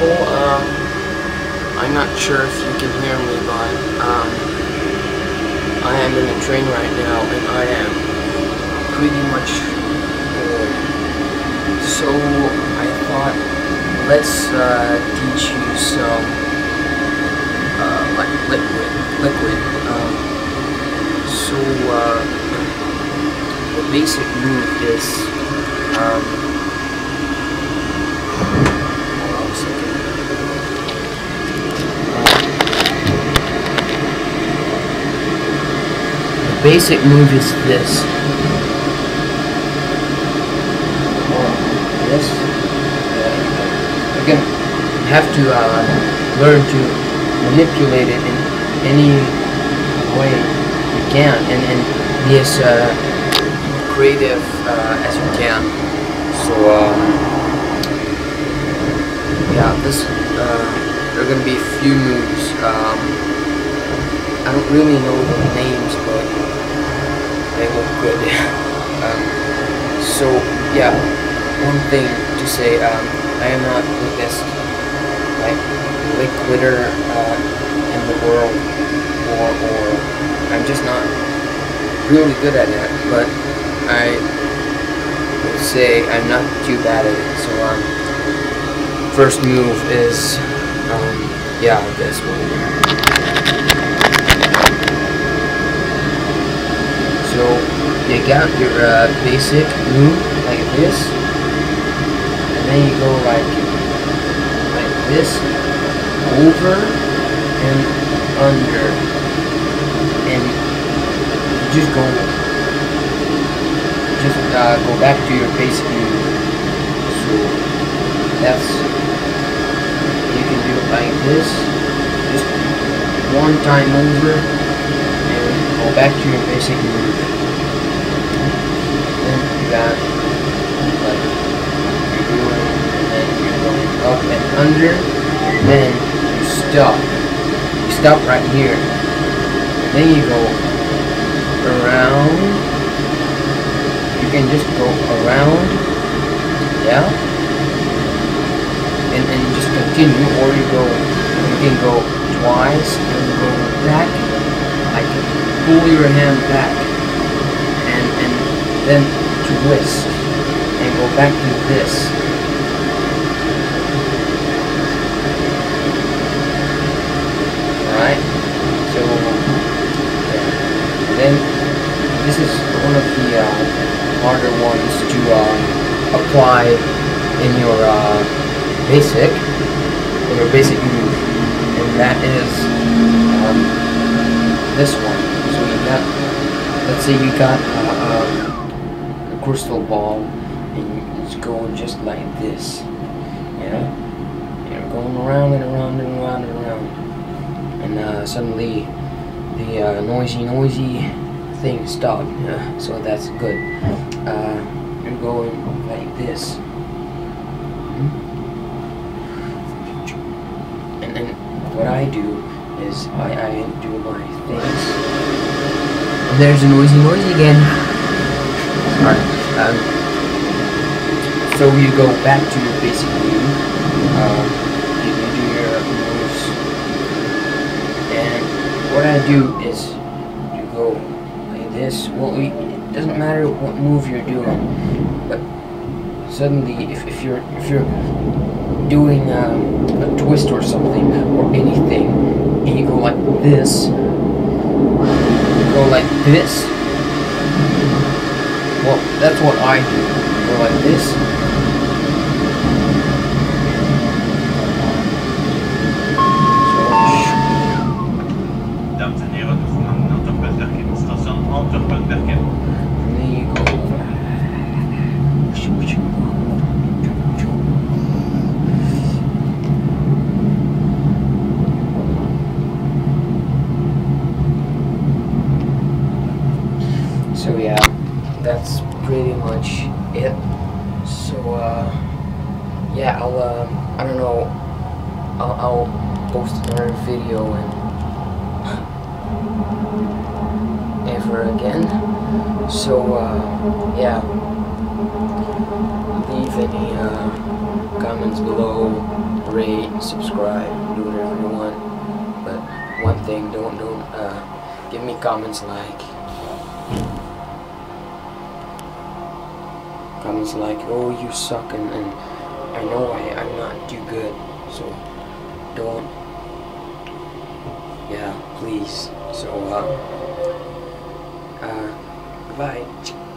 people. I'm not sure if you can hear me, but I am in a train right now, and I am pretty much bored. So I thought, let's teach you some like liquid. So the basic move is hold on a second. The basic move is this. This. You're gonna have to learn to manipulate it in any way you can, and be as creative as you can. So yeah, there are gonna be a few moves. I don't really know the names, but they look good. So yeah, one thing to say, I am not the best liquider in the world, or I'm just not really good at it, but I would say I'm not too bad at it. So first move is yeah, this one. So you got your basic move like this, and then you go like this, over and under, and you just go back to your basic move. So that's, you can do it like this, just one time over, and go back to your basic move. Then you got like you're doing, and then you're going up and under, and then you stop. You stop right here. And then you go around. You can just go around, yeah, and just continue, or you can go twice and go back, like pull your hand back, and then twist and go back to this. Alright, so yeah. Then this is one of the harder ones to apply in your basic move, and that is this one. So you got, let's say you got a crystal ball, and it's going just like this, yeah. You're going around and around and around and around, and suddenly the noisy thing stopped. So that's good. You're going like this, and then what I do is I do my things. And there's a noisy again. Alright. So you go back to your basic move. You do your moves, and what I do is you go like this. Well, it doesn't matter what move you're doing, but suddenly if you're doing a twist or something or anything, and you go like this, well, that's what I do. Go like this. Dames en heren, we gaan naar Torpelbergen, station Torpelbergen. And then you go. So yeah, that's pretty much it. So yeah, I don't know, I'll post another video and ever again. So yeah, leave any comments comments below, rate, subscribe, do whatever you want. But one thing, don't give me comments like oh, you suck, and I know I'm not too good, so don't, yeah, please. So goodbye.